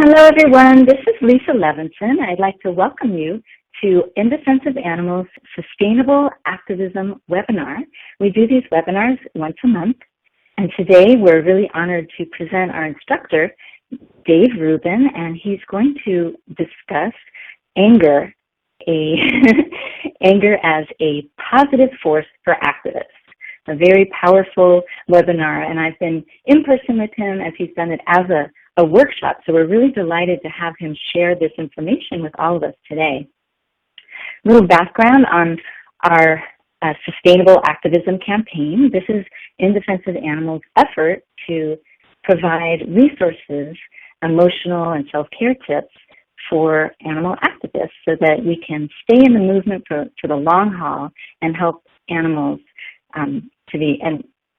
Hello, everyone. This is Lisa Levinson. I'd like to welcome you to In Defense of Animals Sustainable Activism webinar. We do these webinars once a month, and today we're really honored to present our instructor, Dave Rubin, and he's going to discuss anger, anger as a positive force for activists. A very powerful webinar, and I've been in person with him as he's done it as a workshop, so we're really delighted to have him share this information with all of us today. A little background on our Sustainable Activism campaign. This is In Defense of Animals' effort to provide resources, emotional and self-care tips for animal activists so that we can stay in the movement for the long haul and help animals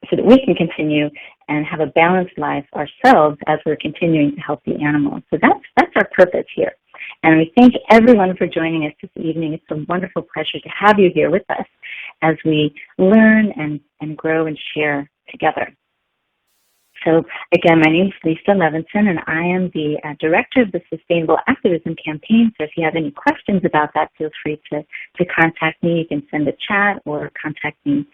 so that we can continue and have a balanced life ourselves as we're continuing to help the animals. So that's our purpose here. And we thank everyone for joining us this evening. It's a wonderful pleasure to have you here with us as we learn and grow and share together. So again, my name is Lisa Levinson, and I am the director of the Sustainable Activism campaign. So if you have any questions about that, feel free to contact me. You can send a chat or contact me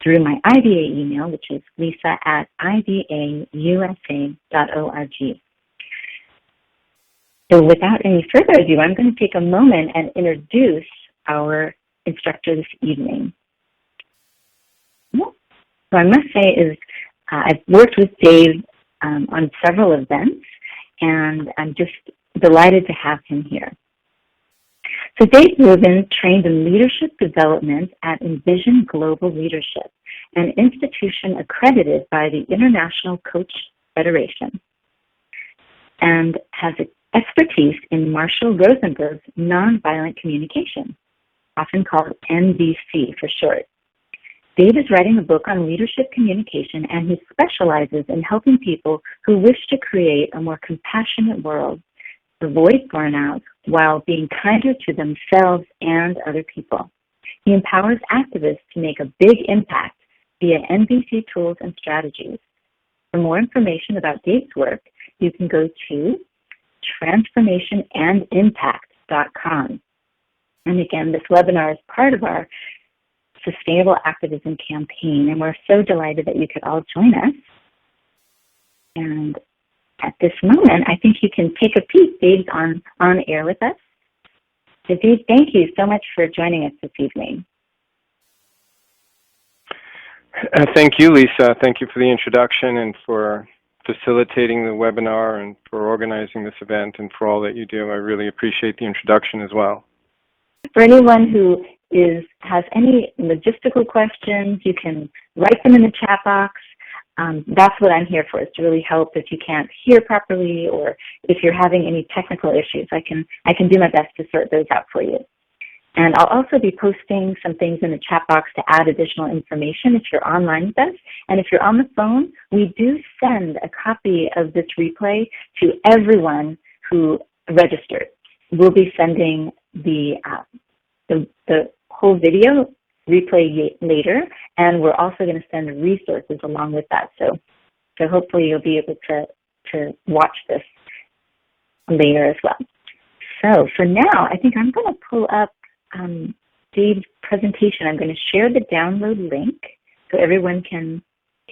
through my IDA email, which is lisa@idausa.org. So without any further ado, I'm going to take a moment and introduce our instructor this evening. So I must say I've worked with Dave on several events, and I'm just delighted to have him here. So Dave Rubin trained in leadership development at Envision Global Leadership, an institution accredited by the International Coach Federation, and has expertise in Marshall Rosenberg's Nonviolent Communication, often called NVC for short. Dave is writing a book on leadership communication, and he specializes in helping people who wish to create a more compassionate world, avoid burnout, while being kinder to themselves and other people. He empowers activists to make a big impact via NVC tools and strategies. For more information about Dave's work, you can go to transformationandimpact.com. And again, this webinar is part of our Sustainable Activism campaign, and we're so delighted that you could all join us. And at this moment, I think you can take a peek. Dave's on air with us. So Dave, thank you so much for joining us this evening. Thank you, Lisa. Thank you for the introduction and for facilitating the webinar and for organizing this event and for all that you do. I really appreciate the introduction as well. For anyone who has any logistical questions, you can write them in the chat box. That's what I'm here for, is to really help if you can't hear properly or if you're having any technical issues. I can do my best to sort those out for you. And I'll also be posting some things in the chat box to add additional information if you're online with us. And if you're on the phone, we do send a copy of this replay to everyone who registered. We'll be sending the whole video replay later, and we're also going to send resources along with that. So hopefully you'll be able to watch this later as well. So for now, I think I'm going to pull up Dave's presentation. I'm going to share the download link so everyone can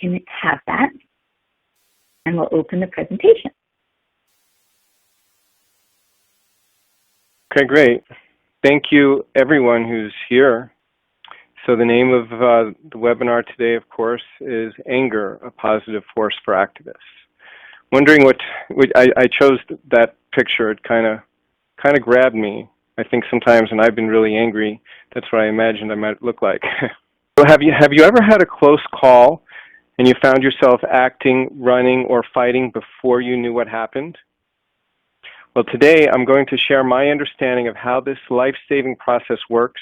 have that, and we'll open the presentation. Okay, great. Thank you, everyone who's here. So the name of the webinar today, of course, is Anger, a Positive Force for Activists. Wondering I chose that picture. It kind of grabbed me. I think sometimes when I've been really angry, that's what I imagined I might look like. So have you ever had a close call and you found yourself acting, running, or fighting before you knew what happened? Well, today I'm going to share my understanding of how this life-saving process works,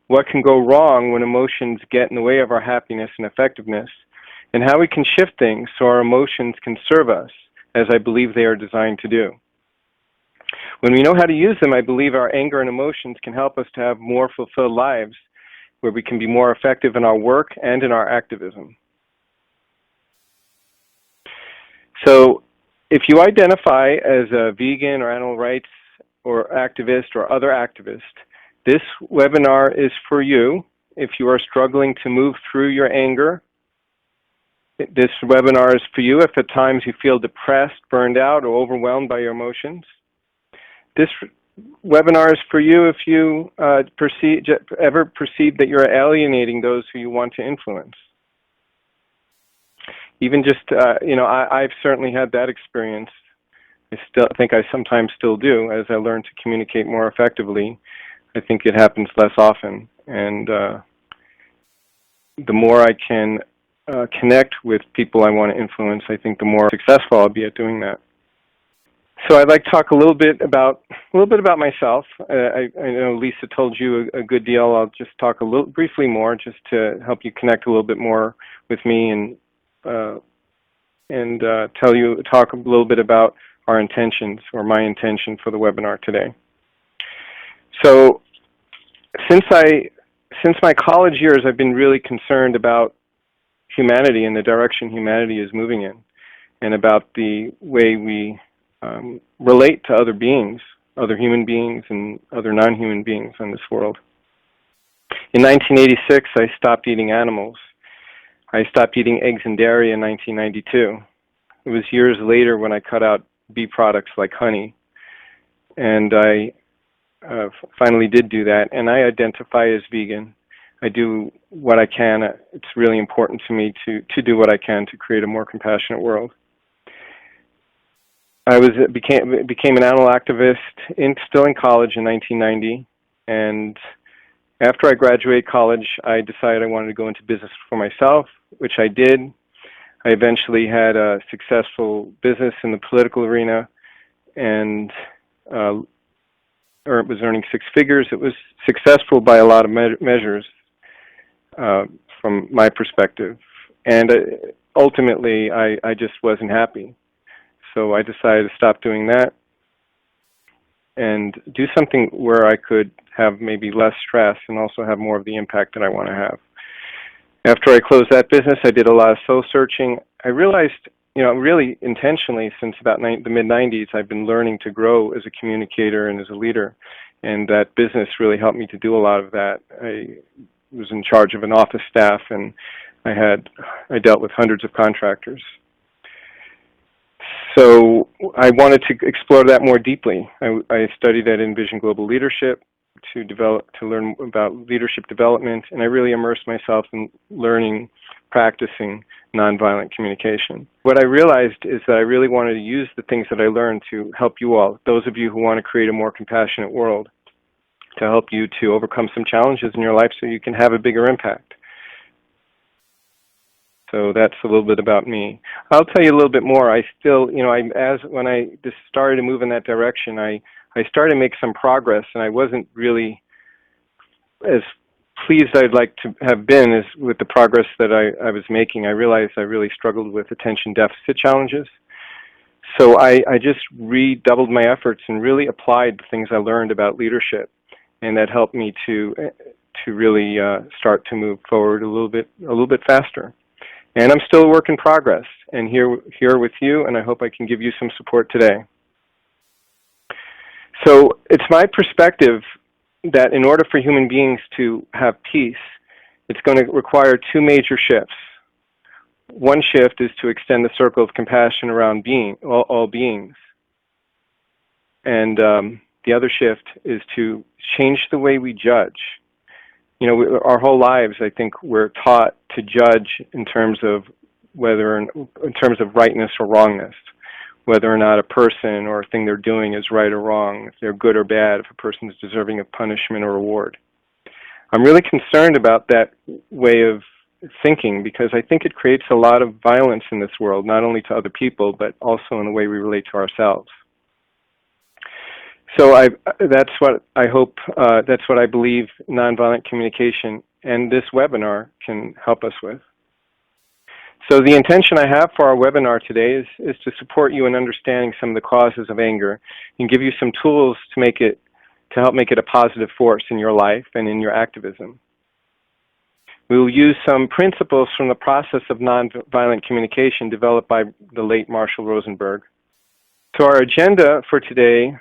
what can go wrong when emotions get in the way of our happiness and effectiveness, and how we can shift things so our emotions can serve us, as I believe they are designed to do. When we know how to use them, I believe our anger and emotions can help us to have more fulfilled lives where we can be more effective in our work and in our activism. So if you identify as a vegan or animal rights or activist or other activist, this webinar is for you. If you are struggling to move through your anger, this webinar is for you if at times you feel depressed, burned out, or overwhelmed by your emotions. This webinar is for you if you ever perceive that you're alienating those who you want to influence. Even just, I've certainly had that experience. I think I sometimes still do. As I learn to communicate more effectively, I think it happens less often. And the more I can connect with people I want to influence, I think the more successful I'll be at doing that. So I'd like to talk a little bit about myself. I know Lisa told you a good deal. I'll just talk briefly more, just to help you connect a little bit more with me and talk a little bit about our intentions, or my intention for the webinar today. So since my college years, I've been really concerned about humanity and the direction humanity is moving in, and about the way we relate to other beings, other human beings and other non-human beings in this world. In 1986, I stopped eating animals. I stopped eating eggs and dairy in 1992. It was years later when I cut out bee products like honey, and I finally did do that, and I identify as vegan. I do what I can. It's really important to me to do what I can to create a more compassionate world. I became an animal activist still in college in 1990, and after I graduated college, I decided I wanted to go into business for myself, which I did. I eventually had a successful business in the political arena, and it was earning six figures. It was successful by a lot of measures from my perspective, and ultimately I just wasn't happy. So I decided to stop doing that and do something where I could have maybe less stress and also have more of the impact that I want to have. After I closed that business, I did a lot of soul searching. I realized, really intentionally, since about the mid-90s, I've been learning to grow as a communicator and as a leader, and that business really helped me to do a lot of that. I was in charge of an office staff, and I dealt with hundreds of contractors. So I wanted to explore that more deeply. I studied at Envision Global Leadership to learn about leadership development, and I really immersed myself in practicing nonviolent communication. What I realized is that I really wanted to use the things that I learned to help you all, those of you who want to create a more compassionate world, to help you to overcome some challenges in your life so you can have a bigger impact. So that's a little bit about me. I'll tell you a little bit more. I still, when I just started to move in that direction, I started to make some progress, and I wasn't really as pleased I'd like to have been as with the progress that I was making. I realized I really struggled with attention deficit challenges. So I just redoubled my efforts and really applied the things I learned about leadership, and that helped me to really start to move forward a little bit faster. And I'm still a work in progress, and here with you, and I hope I can give you some support today. So it's my perspective that in order for human beings to have peace, it's going to require two major shifts. One shift is to extend the circle of compassion around all beings. And the other shift is to change the way we judge. Our whole lives, I think, we're taught to judge in terms of rightness or wrongness, whether or not a person or a thing they're doing is right or wrong, if they're good or bad, if a person is deserving of punishment or reward. I'm really concerned about that way of thinking because I think it creates a lot of violence in this world, not only to other people, but also in the way we relate to ourselves. So that's what I believe nonviolent communication and this webinar can help us with. So the intention I have for our webinar today is to support you in understanding some of the causes of anger and give you some tools to help make it a positive force in your life and in your activism. We will use some principles from the process of nonviolent communication developed by the late Marshall Rosenberg. So our agenda for today,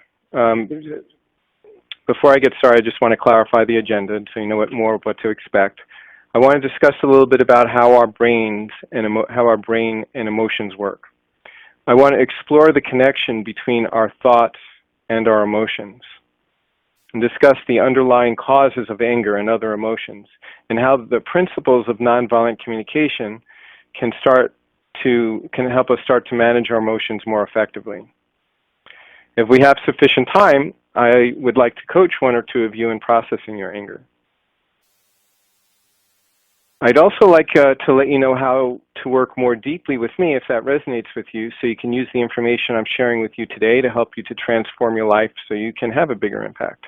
before I get started, I just want to clarify the agenda so you know more of what to expect. I want to discuss a little bit about how our brain and emotions work. I want to explore the connection between our thoughts and our emotions, and discuss the underlying causes of anger and other emotions, and how the principles of nonviolent communication can help us start to manage our emotions more effectively. If we have sufficient time, I would like to coach one or two of you in processing your anger. I'd also like to let you know how to work more deeply with me if that resonates with you, so you can use the information I'm sharing with you today to help you to transform your life so you can have a bigger impact.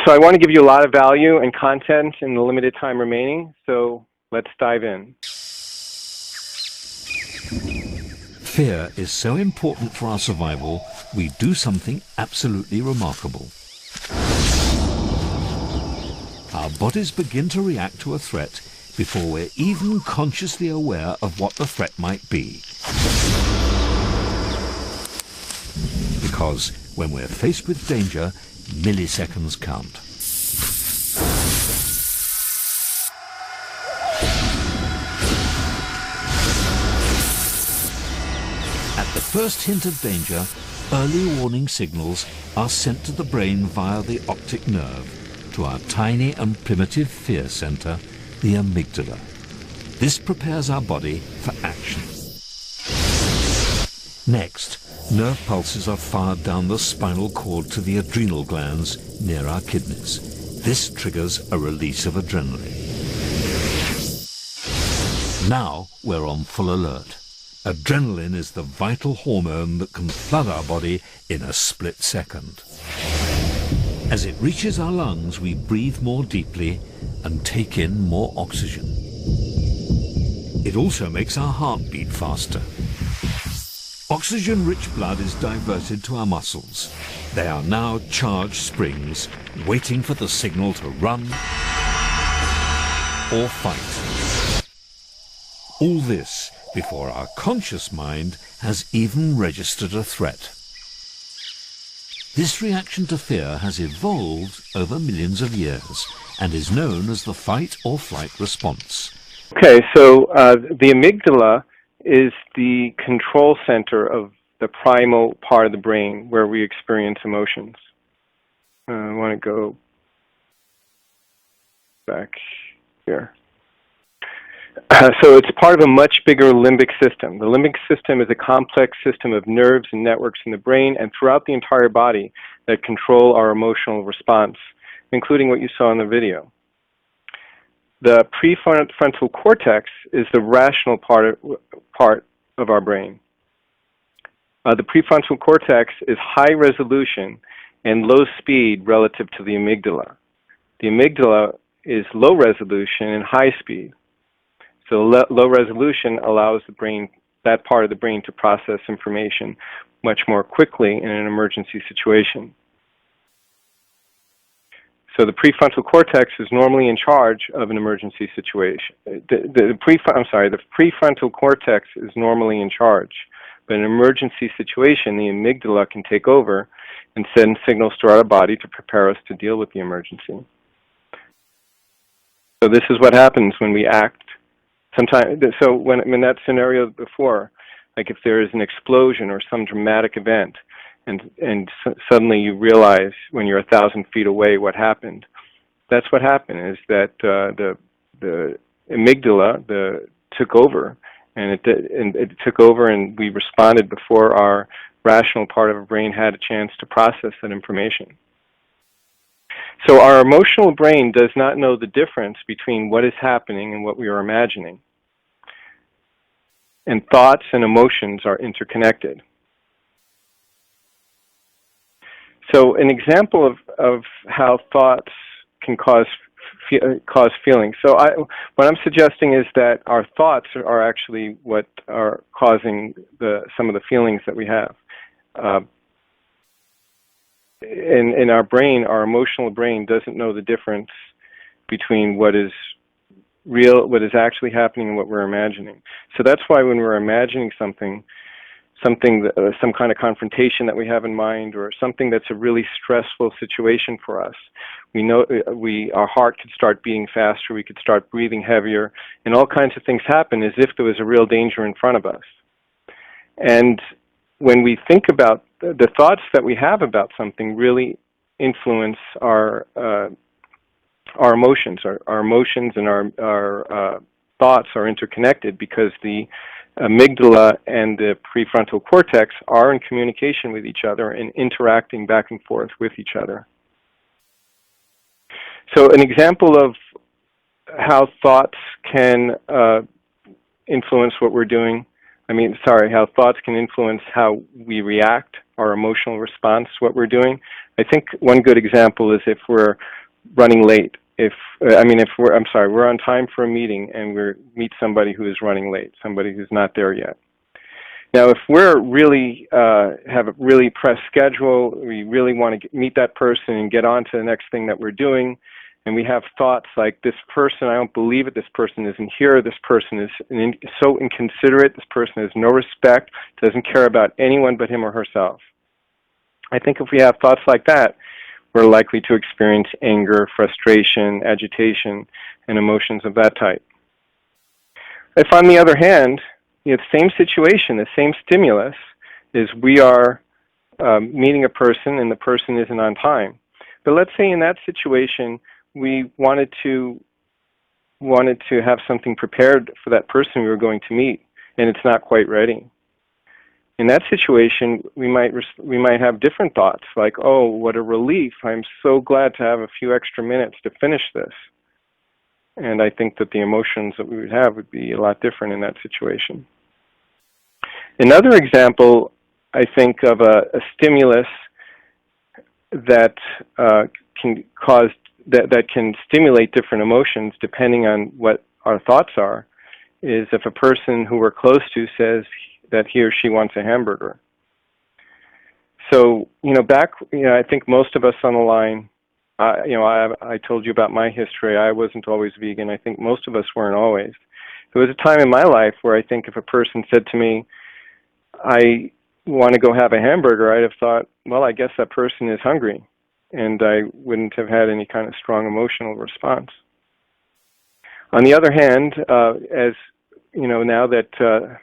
So I want to give you a lot of value and content in the limited time remaining, so let's dive in. Fear is so important for our survival, we do something absolutely remarkable. Our bodies begin to react to a threat before we're even consciously aware of what the threat might be. Because when we're faced with danger, milliseconds count. At the first hint of danger, early warning signals are sent to the brain via the optic nerve to our tiny and primitive fear center, the amygdala. This prepares our body for action. Next, nerve pulses are fired down the spinal cord to the adrenal glands near our kidneys. This triggers a release of adrenaline. Now we're on full alert. Adrenaline is the vital hormone that can flood our body in a split second. As it reaches our lungs, we breathe more deeply and take in more oxygen. It also makes our heart beat faster. Oxygen-rich blood is diverted to our muscles. They are now charged springs, waiting for the signal to run or fight. All this before our conscious mind has even registered a threat. This reaction to fear has evolved over millions of years and is known as the fight or flight response. Okay, so the amygdala is the control center of the primal part of the brain where we experience emotions. I want to go back here. So it's part of a much bigger limbic system. The limbic system is a complex system of nerves and networks in the brain and throughout the entire body that control our emotional response, including what you saw in the video. The prefrontal cortex is the rational part of our brain. The prefrontal cortex is high resolution and low speed relative to the amygdala. The amygdala is low resolution and high speed. So low resolution allows the brain, that part of the brain, to process information much more quickly in an emergency situation. So the prefrontal cortex is normally in charge of an emergency situation. The prefrontal cortex is normally in charge, but in an emergency situation, the amygdala can take over and send signals to our body to prepare us to deal with the emergency. So this is what happens when we act. Sometimes, so when in that scenario before, like if there is an explosion or some dramatic event, and suddenly you realize when you're 1,000 feet away what happened, that's what happened. Is that the amygdala took over, and it took over, and we responded before our rational part of our brain had a chance to process that information. So our emotional brain does not know the difference between what is happening and what we are imagining. And thoughts and emotions are interconnected. So an example of how thoughts can cause feelings. So what I'm suggesting is that our thoughts are actually what are causing some of the feelings that we have. In our brain, our emotional brain doesn't know the difference between what is what is actually happening and what we're imagining. So that's why when we're imagining something, some kind of confrontation that we have in mind, or something that's a really stressful situation for us, we know our heart could start beating faster, we could start breathing heavier, and all kinds of things happen as if there was a real danger in front of us. And when we think about the thoughts that we have about something, really influence our emotions. Our emotions and our thoughts are interconnected because the amygdala and the prefrontal cortex are in communication with each other and interacting back and forth with each other. So an example of how thoughts can influence what we're doing, how thoughts can influence how we react, our emotional response to what we're doing. I think one good example is if we're running late. We're on time for a meeting and we meet somebody who is running late, somebody who's not there yet. Now, if we're really have a really pressed schedule, we really want to meet that person and get on to the next thing that we're doing, and we have thoughts like, this person, I don't believe it, this person isn't here, this person is so inconsiderate, this person has no respect, doesn't care about anyone but him or herself. I think if we have thoughts like that, we're likely to experience anger, frustration, agitation, and emotions of that type. If, on the other hand, the same situation, the same stimulus, is we are meeting a person and the person isn't on time. But let's say in that situation, we wanted to have something prepared for that person we were going to meet, and it's not quite ready. In that situation, we might have different thoughts, like, oh, what a relief, I'm so glad to have a few extra minutes to finish this. And I think that the emotions that we would have would be a lot different in that situation. Another example, I think, of a stimulus that can stimulate different emotions depending on what our thoughts are, is if a person who we're close to says that he or she wants a hamburger. So, I think most of us on the line, I told you about my history. I wasn't always vegan. I think most of us weren't always. There was a time in my life where I think if a person said to me, I want to go have a hamburger, I'd have thought, well, I guess that person is hungry. And I wouldn't have had any kind of strong emotional response. On the other hand, as now that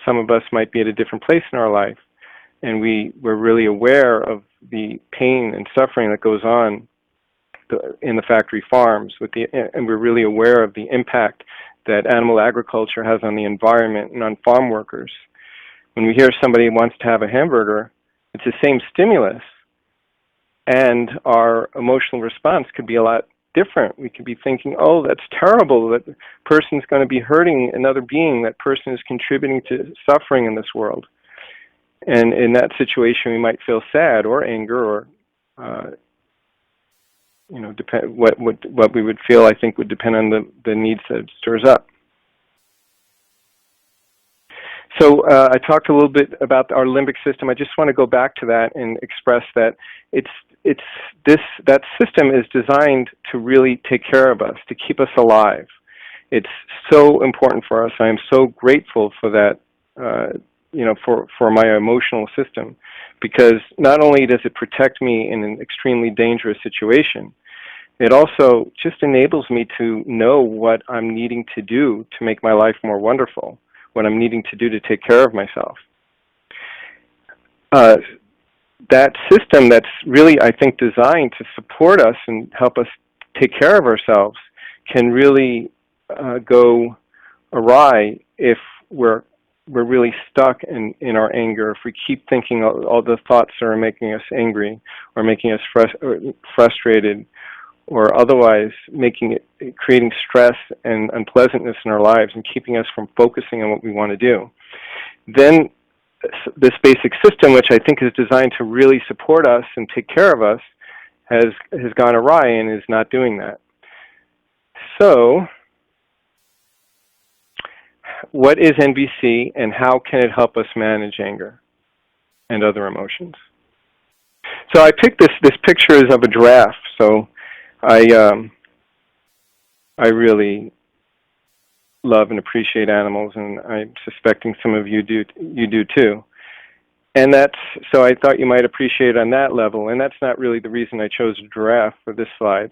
some of us might be at a different place in our life, and we're really aware of the pain and suffering that goes on in the factory farms, and we're really aware of the impact that animal agriculture has on the environment and on farm workers. When we hear somebody wants to have a hamburger, it's the same stimulus, and our emotional response could be a lot different. We could be thinking, oh, that's terrible, that person's going to be hurting another being, that person is contributing to suffering in this world. And in that situation, we might feel sad or anger, or what we would feel, I think, would depend on the needs that it stirs up. So I talked a little bit about our limbic system. I just want to go back to that and express that that system is designed to really take care of us, to keep us alive. It's so important for us. I am so grateful for that, for my emotional system, because not only does it protect me in an extremely dangerous situation, it also just enables me to know what I'm needing to do to make my life more wonderful, what I'm needing to do to take care of myself. That system that's really, I think, designed to support us and help us take care of ourselves can really go awry if we're really stuck in our anger, if we keep thinking all the thoughts that are making us angry or making us frustrated, or otherwise creating stress and unpleasantness in our lives and keeping us from focusing on what we want to do. Then this basic system, which I think is designed to really support us and take care of us, has gone awry and is not doing that. So, what is NVC and how can it help us manage anger and other emotions? So I picked this picture is of a giraffe. So I I really love and appreciate animals, and I'm suspecting some of you do too. And so I thought you might appreciate it on that level, and that's not really the reason I chose a giraffe for this slide.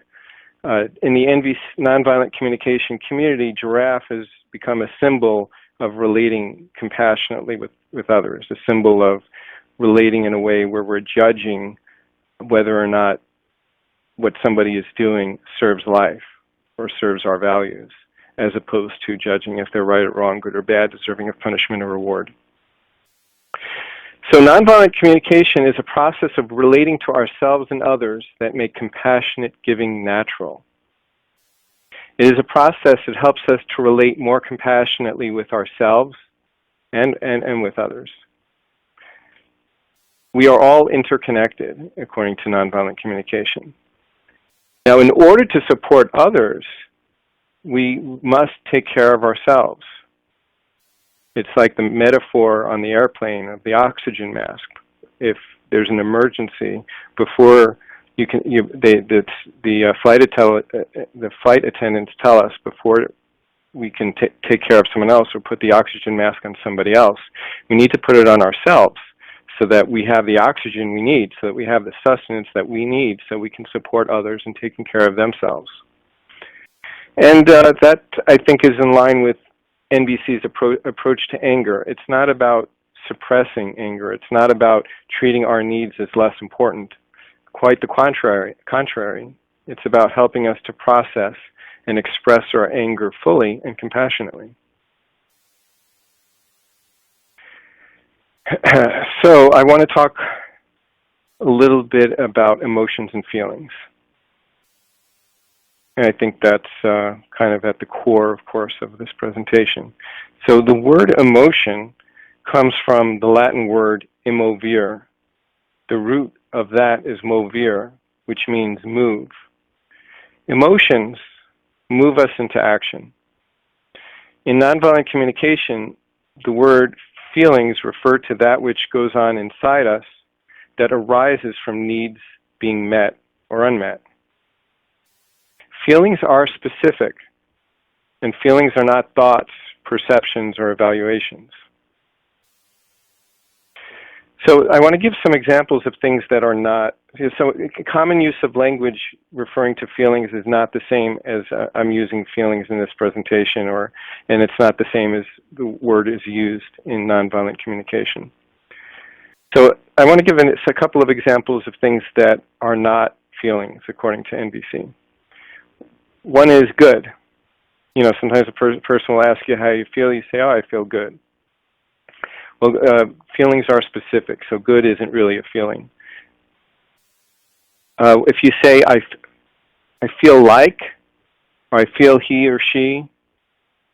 In the nonviolent communication community, giraffe has become a symbol of relating compassionately with others, a symbol of relating in a way where we're judging whether or not what somebody is doing serves life or serves our values, as opposed to judging if they're right or wrong, good or bad, deserving of punishment or reward. So nonviolent communication is a process of relating to ourselves and others that make compassionate giving natural. It is a process that helps us to relate more compassionately with ourselves and with others. We are all interconnected, according to nonviolent communication. Now, in order to support others, we must take care of ourselves. It's like the metaphor on the airplane of the oxygen mask. If there's an emergency, before you can, the flight attendants tell us before we can take care of someone else or put the oxygen mask on somebody else, we need to put it on ourselves so that we have the oxygen we need, so that we have the sustenance that we need, so we can support others in taking care of themselves. And that, I think, is in line with NVC's approach to anger. It's not about suppressing anger. It's not about treating our needs as less important. Quite the contrary. It's about helping us to process and express our anger fully and compassionately. So I want to talk a little bit about emotions and feelings. And I think that's kind of at the core, of course, of this presentation. So the word emotion comes from the Latin word immovere. The root of that is movere, which means move. Emotions move us into action. In nonviolent communication, the word feelings refer to that which goes on inside us that arises from needs being met or unmet. Feelings are specific, and feelings are not thoughts, perceptions, or evaluations. So I want to give some examples of things that are not. So common use of language referring to feelings is not the same as I'm using feelings in this presentation, and it's not the same as the word is used in nonviolent communication. So I want to give a couple of examples of things that are not feelings, according to NVC. One is good. You know, sometimes a person will ask you how you feel. You say, oh, I feel good. Well, feelings are specific, so good isn't really a feeling. If you say, I feel like, or I feel he or she,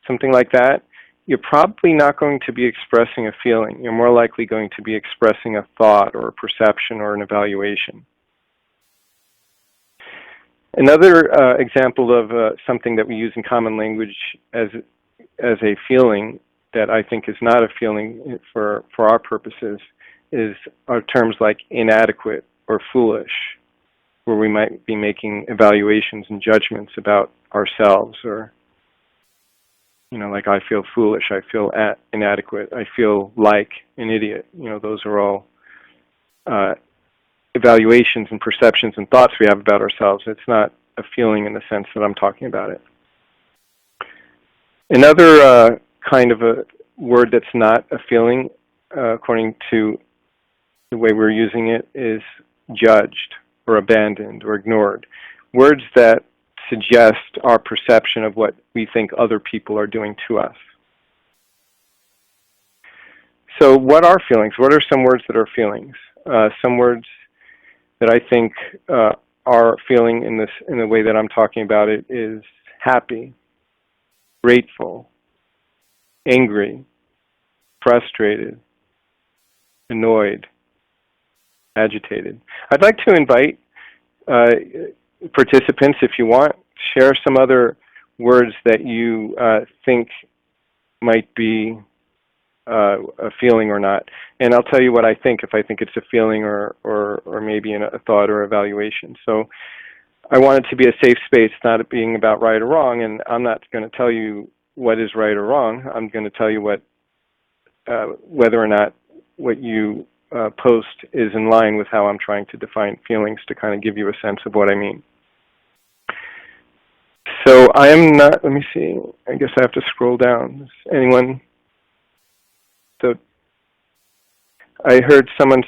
something like that, you're probably not going to be expressing a feeling. You're more likely going to be expressing a thought or a perception or an evaluation. Another example of something that we use in common language as a feeling that I think is not a feeling for our purposes are terms like inadequate or foolish, where we might be making evaluations and judgments about ourselves, or, you know, like I feel foolish, I feel inadequate, I feel like an idiot. You know, those are all evaluations and perceptions and thoughts we have about ourselves. It's not a feeling in the sense that I'm talking about it. Another kind of a word that's not a feeling, according to the way we're using it, is judged or abandoned or ignored. Words that suggest our perception of what we think other people are doing to us. So what are feelings? What are some words that are feelings? Some words that I think are feeling in the way that I'm talking about it is happy, grateful, angry, frustrated, annoyed, agitated. I'd like to invite participants, if you want, share some other words that you think might be a feeling or not. And I'll tell you what I think, if I think it's a feeling or maybe a thought or evaluation. So I want it to be a safe space, not being about right or wrong, and I'm not going to tell you what is right or wrong. I'm going to tell you what, whether or not what you post is in line with how I'm trying to define feelings, to kind of give you a sense of what I mean. So I am not, let me see, I guess I have to scroll down. Anyone? So I heard someone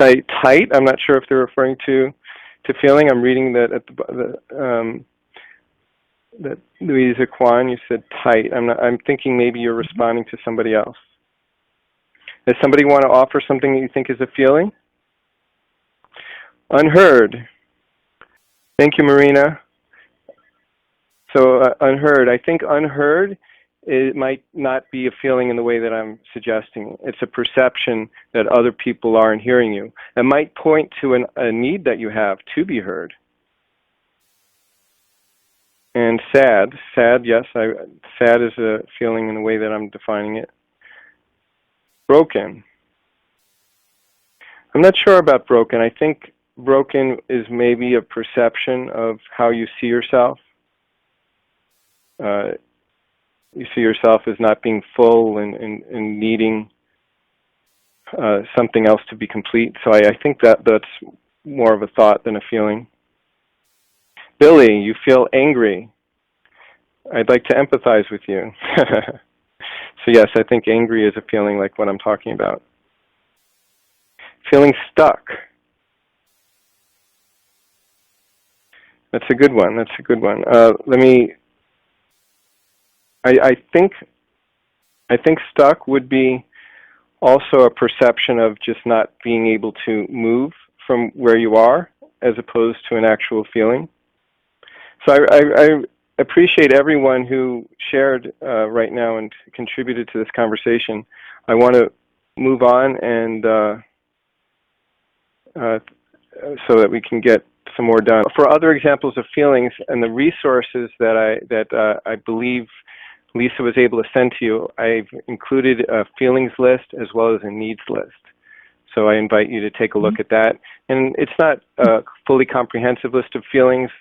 say tight. I'm not sure if they're referring to feeling. I'm reading that at that Louisa Kwan, you said tight. I'm thinking maybe you're responding to somebody else. Does somebody want to offer something that you think is a feeling? Unheard. Thank you, Marina. So unheard. I think unheard, it might not be a feeling in the way that I'm suggesting. It's a perception that other people aren't hearing you. It might point to a need that you have to be heard. And sad. Sad, yes. Sad is a feeling in the way that I'm defining it. Broken. I'm not sure about broken. I think broken is maybe a perception of how you see yourself. You see yourself as not being full and needing something else to be complete. So I think that's more of a thought than a feeling. Billy, you feel angry. I'd like to empathize with you. So yes, I think angry is a feeling like what I'm talking about. Feeling stuck. That's a good one. That's a good one. I think stuck would be also a perception of just not being able to move from where you are, as opposed to an actual feeling. So I appreciate everyone who shared right now and contributed to this conversation. I want to move on and so that we can get some more done. For other examples of feelings and the resources that I believe Lisa was able to send to you, I've included a feelings list as well as a needs list. So I invite you to take a look at that. And it's not a fully comprehensive list of feelings,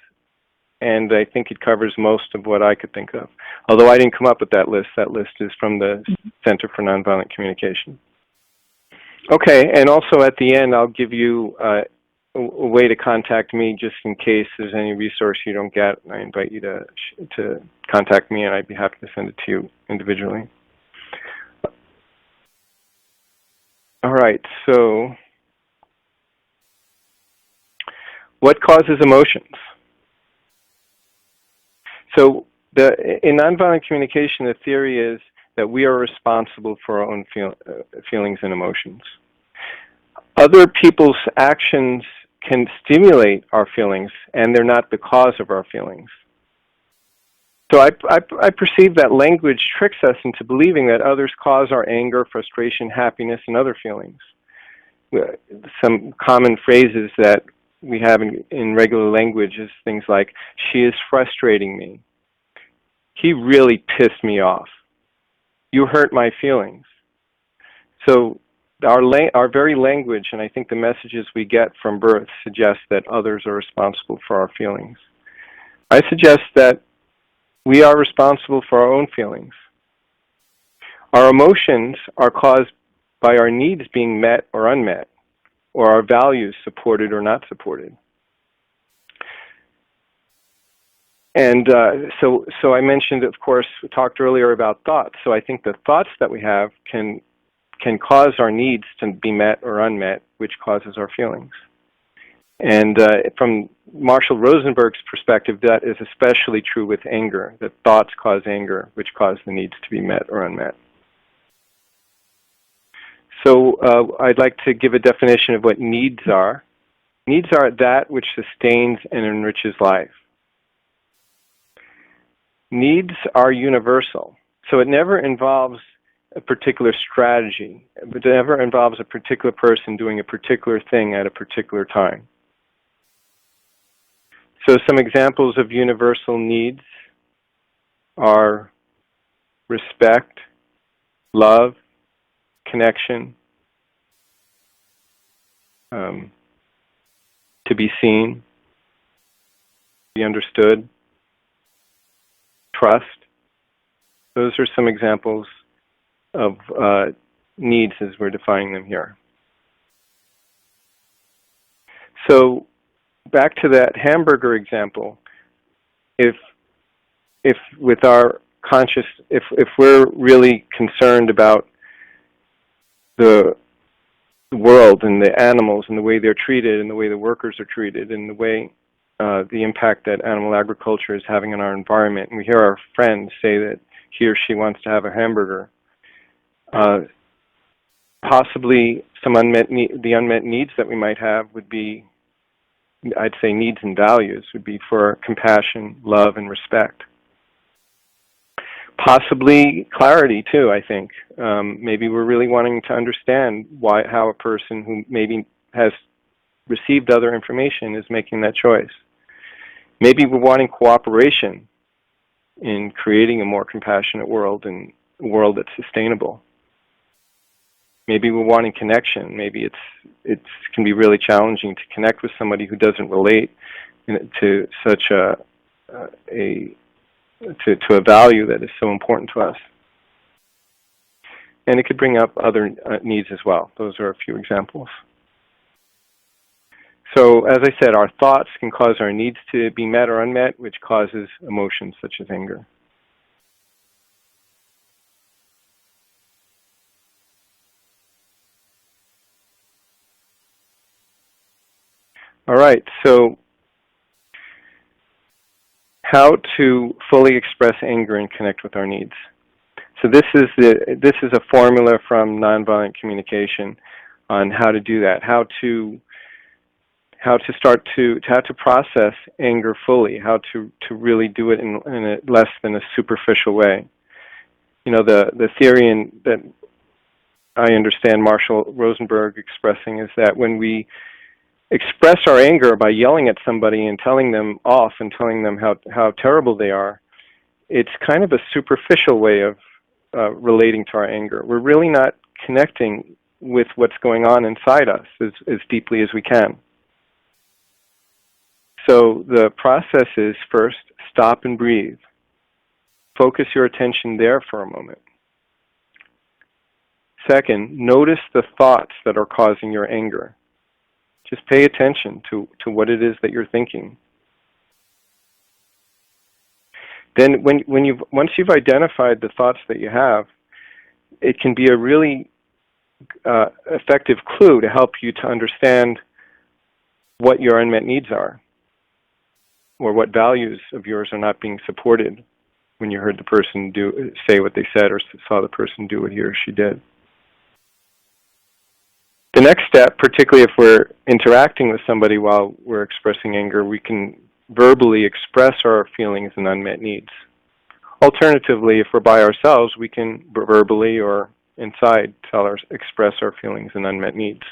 and I think it covers most of what I could think of. Although I didn't come up with that list is from the Center for Nonviolent Communication. Okay, and also at the end, I'll give you a way to contact me just in case there's any resource you don't get. I invite you to contact me, and I'd be happy to send it to you individually. All right, so what causes emotions? So in nonviolent communication, the theory is that we are responsible for our own feelings and emotions. Other people's actions can stimulate our feelings, and they're not the cause of our feelings. So I perceive that language tricks us into believing that others cause our anger, frustration, happiness, and other feelings. Some common phrases that we have in regular language is things like, she is frustrating me. He really pissed me off. You hurt my feelings. So our very language, and I think the messages we get from birth, suggest that others are responsible for our feelings. I suggest that we are responsible for our own feelings. Our emotions are caused by our needs being met or unmet, or our values supported or not supported. And so I mentioned, of course, we talked earlier about thoughts. So I think the thoughts that we have can cause our needs to be met or unmet, which causes our feelings. And from Marshall Rosenberg's perspective, that is especially true with anger, that thoughts cause anger, which cause the needs to be met or unmet. So I'd like to give a definition of what needs are. Needs are that which sustains and enriches life. Needs are universal, so it never involves a particular strategy, but it never involves a particular person doing a particular thing at a particular time. So some examples of universal needs are respect, love, connection, to be seen. be understood, trust. Those are some examples of needs as we're defining them here. So back to that hamburger example, if with our conscious, if we're really concerned about the world and the animals and the way they're treated and the way the workers are treated and the way the impact that animal agriculture is having on our environment, and we hear our friend say that he or she wants to have a hamburger, possibly some the unmet needs that we might have would be, I'd say needs and values would be for compassion, love, and respect. Possibly clarity too, I think. Maybe we're really wanting to understand how a person who maybe has received other information is making that choice. Maybe we're wanting cooperation in creating a more compassionate world and a world that's sustainable. Maybe we're wanting connection. Maybe it can be really challenging to connect with somebody who doesn't relate to such a value that is so important to us. And it could bring up other needs as well. Those are a few examples. So, as I said, our thoughts can cause our needs to be met or unmet, which causes emotions such as anger. All right, so how to fully express anger and connect with our needs. So this is a formula from Nonviolent Communication on how to do that, how to process anger fully, how to really do it in a less than a superficial way. You know, the theory that I understand Marshall Rosenberg expressing is that when we express our anger by yelling at somebody and telling them off and telling them how terrible they are, it's kind of a superficial way of relating to our anger. We're really not connecting with what's going on inside us as deeply as we can. So the process is first, stop and breathe. Focus your attention there for a moment. Second, notice the thoughts that are causing your anger. Just pay attention to what it is that you're thinking. Then once you've identified the thoughts that you have, it can be a really effective clue to help you to understand what your unmet needs are, or what values of yours are not being supported when you heard the person say what they said or saw the person do what he or she did. The next step, particularly if we're interacting with somebody while we're expressing anger, we can verbally express our feelings and unmet needs. Alternatively, if we're by ourselves, we can verbally or inside express our feelings and unmet needs.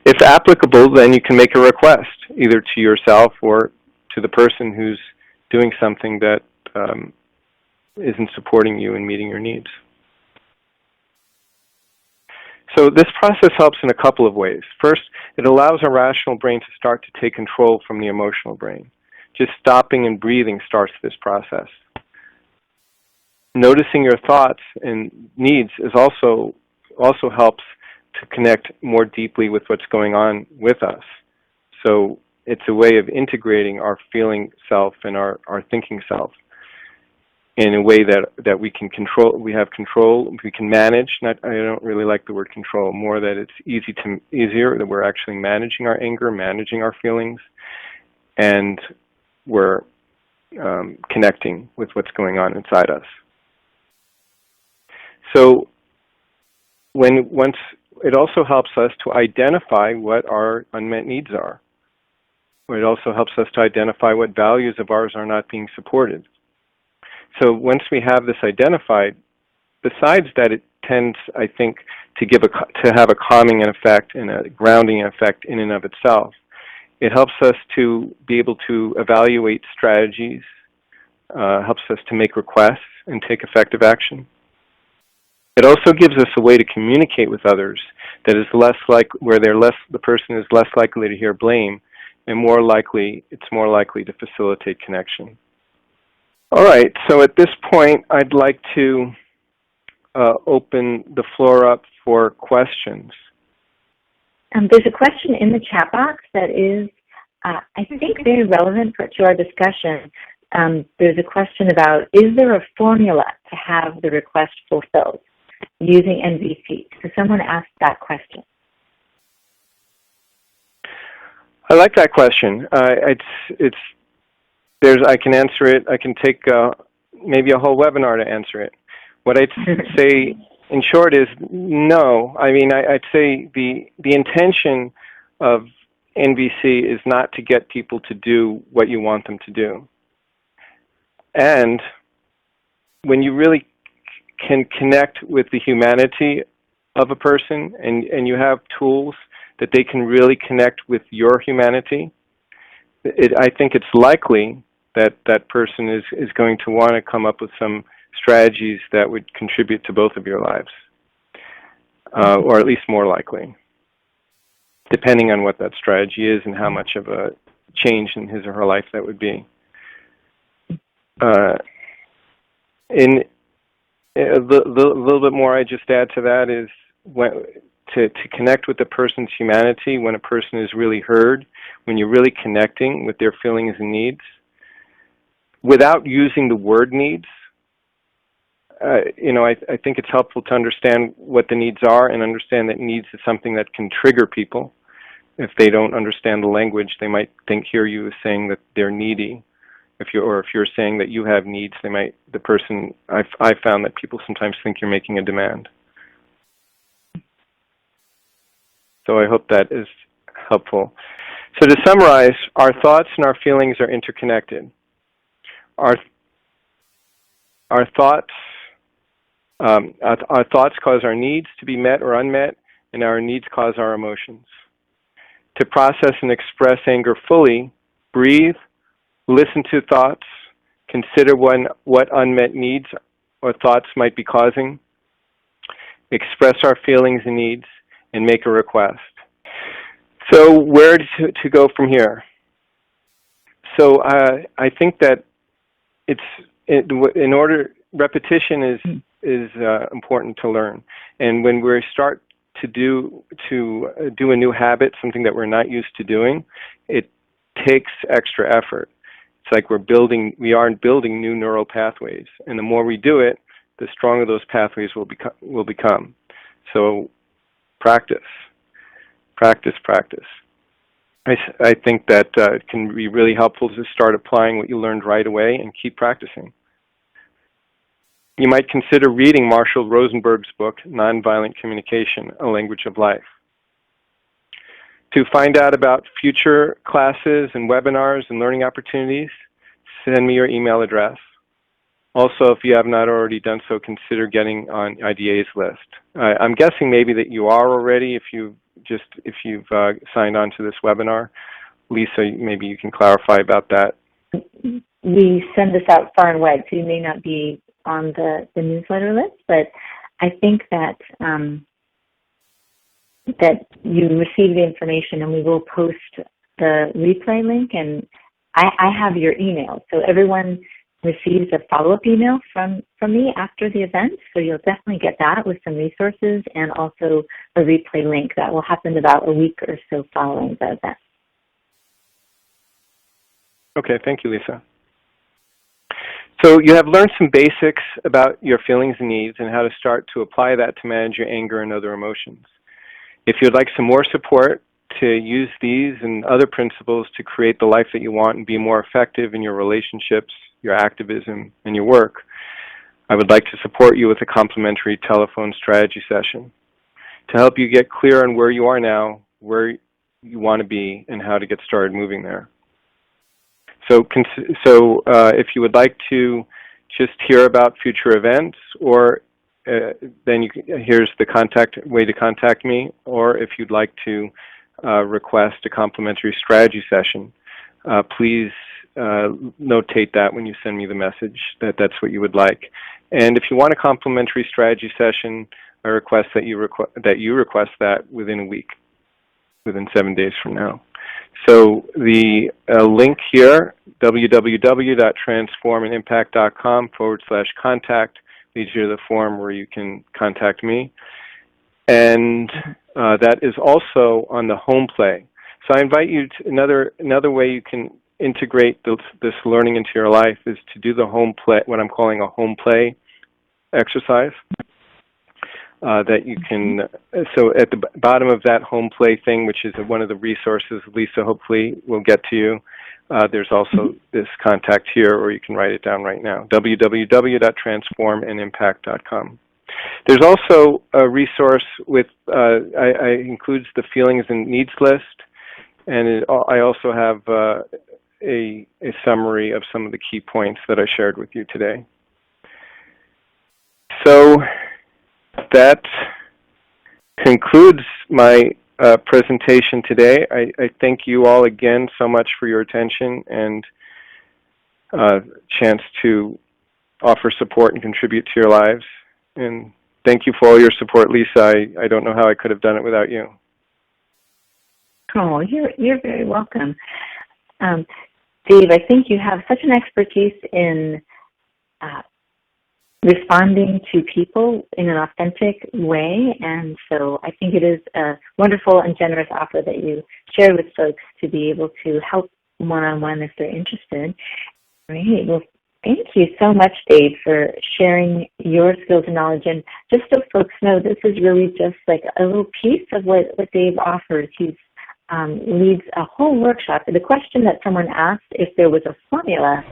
If applicable, then you can make a request, either to yourself or to the person who's doing something that isn't supporting you in meeting your needs. So this process helps in a couple of ways. First, it allows our rational brain to start to take control from the emotional brain. Just stopping and breathing starts this process. Noticing your thoughts and needs is also helps to connect more deeply with what's going on with us. So it's a way of integrating our feeling self and our thinking self in a way that we can control, we have control, we can manage. I don't really like the word control, more that it's easier that we're actually managing our anger, managing our feelings, and we're connecting with what's going on inside us. So once it also helps us to identify what our unmet needs are. It also helps us to identify what values of ours are not being supported. So once we have this identified, besides that, it tends, I think, to have a calming effect and a grounding effect in and of itself. It helps us to be able to evaluate strategies, helps us to make requests and take effective action. It also gives us a way to communicate with others that is where the person is less likely to hear blame and it's more likely to facilitate connection. All right, so at this point, I'd like to open the floor up for questions. There's a question in the chat box that is, I think, very relevant to our discussion. There's a question about, is there a formula to have the request fulfilled using NVC? So someone asked that question. I like that question. I can answer it. I can take maybe a whole webinar to answer it. What I'd say in short is no. I mean, I'd say the intention of NVC is not to get people to do what you want them to do. And when you really can connect with the humanity of a person and you have tools that they can really connect with your humanity, I think it's likely that that person is going to want to come up with some strategies that would contribute to both of your lives, or at least more likely, depending on what that strategy is and how much of a change in his or her life that would be. In a little bit more I just add to that is to connect with the person's humanity, when a person is really heard, when you're really connecting with their feelings and needs, without using the word needs. I think it's helpful to understand what the needs are and understand that needs is something that can trigger people. If they don't understand the language, they might hear you as saying that they're needy. If you're saying that you have needs, I found that people sometimes think you're making a demand. So I hope that is helpful. So to summarize, our thoughts and our feelings are interconnected. Our thoughts cause our needs to be met or unmet, and our needs cause our emotions. To process and express anger fully, breathe, listen to thoughts, consider what unmet needs or thoughts might be causing, express our feelings and needs, and make a request. So where to go from here? So I think that repetition is important to learn, and when we start to do a new habit, something that we're not used to doing, it takes extra effort. It's like we are building new neural pathways, and the more we do it, the stronger those pathways will become. So practice. I think that it can be really helpful to start applying what you learned right away and keep practicing. You might consider reading Marshall Rosenberg's book, Nonviolent Communication, A Language of Life. To find out about future classes and webinars and learning opportunities, send me your email address. Also, if you have not already done so, consider getting on IDA's list. I'm guessing maybe that you are already if you've signed on to this webinar. Lisa, maybe you can clarify about that. We send this out far and wide, so you may not be on the newsletter list, but I think that that you receive the information, and we will post the replay link, and I have your email, so everyone receives a follow-up email from me after the event, so you'll definitely get that with some resources and also a replay link that will happen about a week or so following the event. Okay, thank you, Lisa. So you have learned some basics about your feelings and needs and how to start to apply that to manage your anger and other emotions. If you'd like some more support to use these and other principles to create the life that you want and be more effective in your relationships, your activism, and your work, I would like to support you with a complimentary telephone strategy session to help you get clear on where you are now, where you want to be, and how to get started moving there. So if you would like to just hear about future events, or then here's the way to contact me, or if you'd like to request a complimentary strategy session, please notate that when you send me the message that that's what you would like. And if you want a complimentary strategy session, I request that you request that within a week, within 7 days from now. So the link here, www.transformandimpact.com/contact, leads you to the form where you can contact me. And that is also on the home play. So I invite you to another way you can integrate this learning into your life is to do the home play, what I'm calling a home play exercise. That you can, so at the bottom of that home play thing, which is one of the resources Lisa hopefully will get to you, there's also this contact here, or you can write it down right now, www.transformandimpact.com. There's also a resource with, I includes the feelings and needs list, and I also have a summary of some of the key points that I shared with you today. So that concludes my presentation today. I thank you all again so much for your attention and chance to offer support and contribute to your lives. And thank you for all your support, Lisa. I don't know how I could have done it without you. Oh, you're very welcome. Dave, I think you have such an expertise in responding to people in an authentic way, and so I think it is a wonderful and generous offer that you share with folks to be able to help one-on-one if they're interested. Great. Well, thank you so much, Dave, for sharing your skills and knowledge. And just so folks know, this is really just like a little piece of what Dave offers. He leads a whole workshop. The question that someone asked, if there was a formula,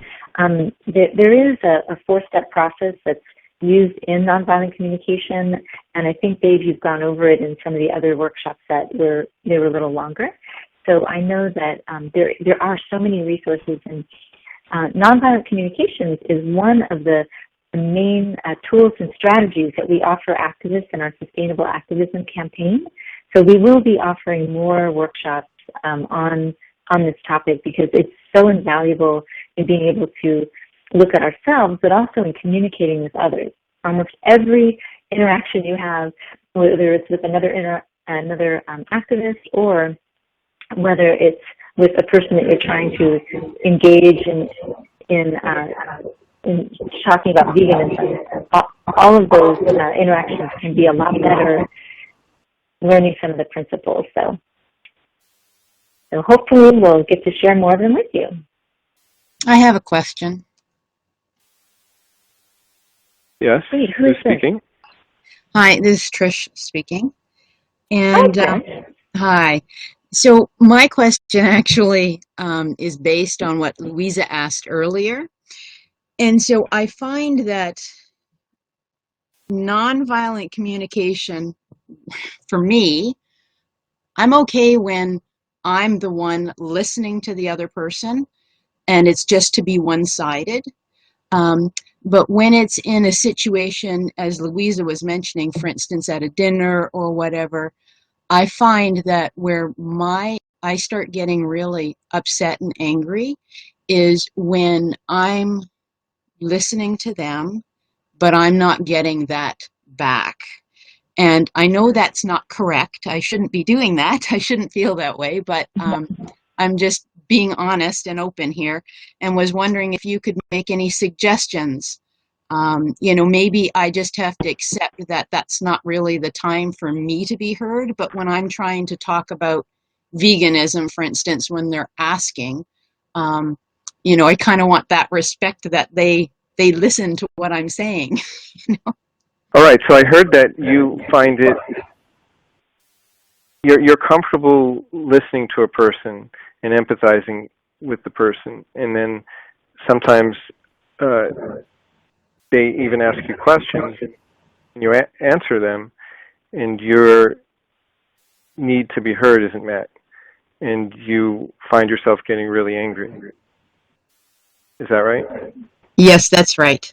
there is a four-step process that's used in nonviolent communication, and I think, Dave, you've gone over it in some of the other workshops that were a little longer. So I know that there are so many resources, and nonviolent communications is one of the main tools and strategies that we offer activists in our Sustainable Activism campaign. So we will be offering more workshops on this topic because it's so invaluable in being able to look at ourselves, but also in communicating with others. Almost every interaction you have, whether it's with another activist or whether it's with a person that you're trying to engage in talking about veganism, all of those interactions can be a lot better learning some of the principles. So hopefully we'll get to share more of them with you. I have a question. Yes, Wait, who's speaking? Hi, this is Trish speaking. And Hi. hi. So my question actually is based on what Louisa asked earlier. And so I find that nonviolent communication, for me, I'm okay when I'm the one listening to the other person and it's just to be one-sided. But when it's in a situation, as Louisa was mentioning, for instance, at a dinner or whatever, I find that where I start getting really upset and angry is when I'm listening to them, but I'm not getting that back. And I know that's not correct. I shouldn't be doing that. I shouldn't feel that way, but I'm just being honest and open here and was wondering if you could make any suggestions. Maybe I just have to accept that that's not really the time for me to be heard, but when I'm trying to talk about veganism, for instance, when they're asking, I kind of want that respect that they listen to what I'm saying. All right, so I heard that you find you're comfortable listening to a person and empathizing with the person, and then sometimes they even ask you questions, and you answer them, and your need to be heard isn't met, and you find yourself getting really angry. Is that right? Yes, that's right.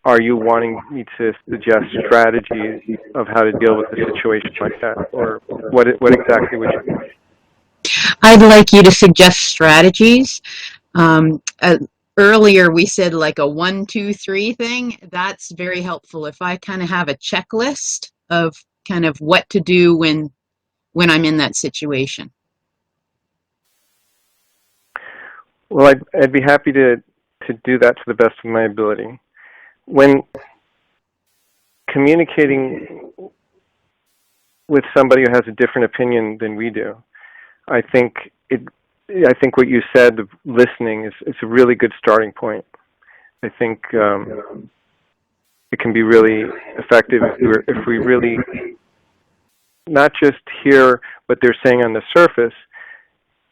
Are you wanting me to suggest strategies of how to deal with a situation like that, or what exactly would you mean? I'd like you to suggest strategies. Earlier we said like a 1, 2, 3 thing. That's very helpful. If I kind of have a checklist of kind of what to do when when I'm in that situation? Well, I'd be happy to do that to the best of my ability. When communicating with somebody who has a different opinion than we do, I think what you said of listening is a really good starting point. I think it can be really effective if we really not just hear what they're saying on the surface,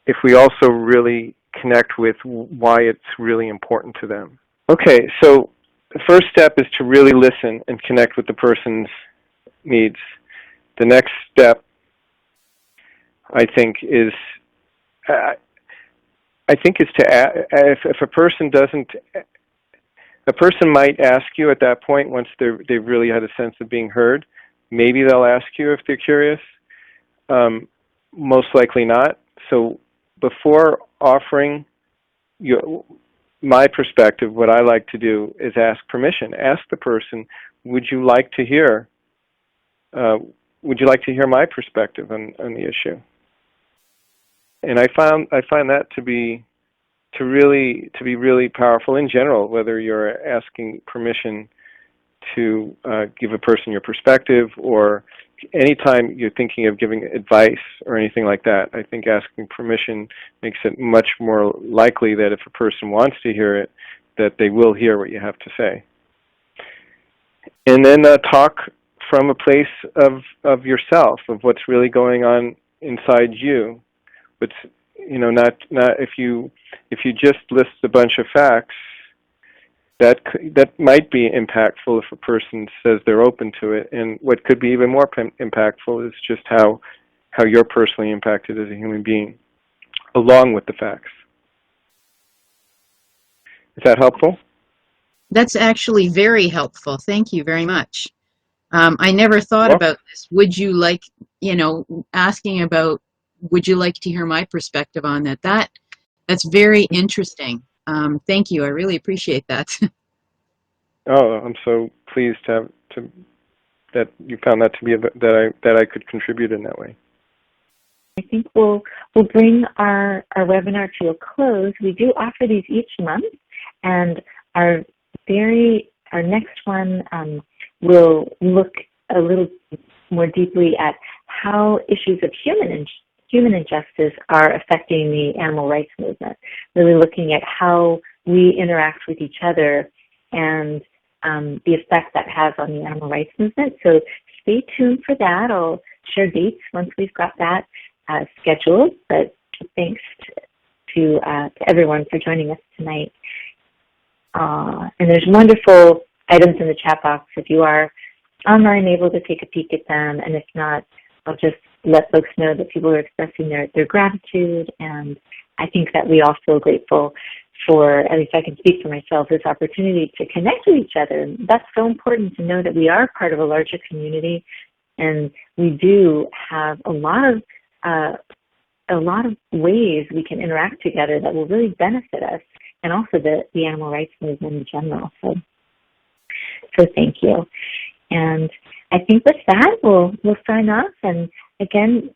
if we also really connect with why it's really important to them. Okay, so the first step is to really listen and connect with the person's needs. The next step, I think, is if a person doesn't, a person might ask you at that point once they've really had a sense of being heard. Maybe they'll ask you if they're curious. Most likely not. So before offering my perspective, what I like to do is ask permission. Ask the person, would you like to hear my perspective on the issue? And I find that to be really powerful in general, whether you're asking permission to give a person your perspective, or anytime you're thinking of giving advice or anything like that. I think asking permission makes it much more likely that if a person wants to hear it, that they will hear what you have to say. And then talk from a place of yourself, of what's really going on inside you. But not if you just list a bunch of facts, that might be impactful if a person says they're open to it. And what could be even more impactful is just how you're personally impacted as a human being, along with the facts. Is that helpful? That's actually very helpful. Thank you very much. I never thought about this. Would you like, asking about, would you like to hear my perspective on that? That's very interesting. Thank you. I really appreciate that. Oh, I'm so pleased that you found that to be that I could contribute in that way. I think we'll bring our webinar to a close. We do offer these each month, and our next one will look a little more deeply at how issues of human injustice are affecting the animal rights movement, really looking at how we interact with each other and the effect that has on the animal rights movement. So stay tuned for that. I'll share dates once we've got that scheduled, but thanks to everyone for joining us tonight. And there's wonderful items in the chat box if you are online able to take a peek at them, and if not, I'll just let folks know that people are expressing their gratitude, and I think that we all feel grateful for, at least I can speak for myself, this opportunity to connect with each other. And that's so important to know that we are part of a larger community, and we do have a lot of ways we can interact together that will really benefit us, and also the animal rights movement in general. So thank you. And I think with that, we'll sign off. And again,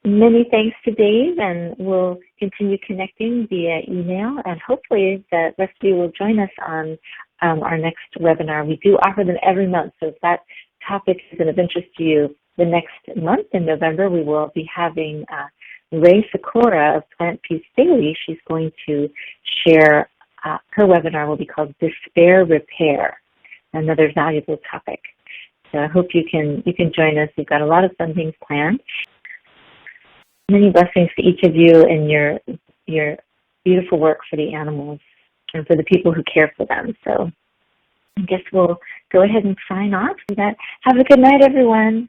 many thanks to Dave, and we'll continue connecting via email. And hopefully the rest of you will join us on our next webinar. We do offer them every month, so if that topic is of interest to you, the next month in November, we will be having Ray Sikora of Plant Peace Daily. She's going to share, her webinar will be called Despair Repair, another valuable topic. So I hope you can join us. We've got a lot of fun things planned. Many blessings to each of you and your beautiful work for the animals and for the people who care for them. So I guess we'll go ahead and sign off. Have a good night, everyone.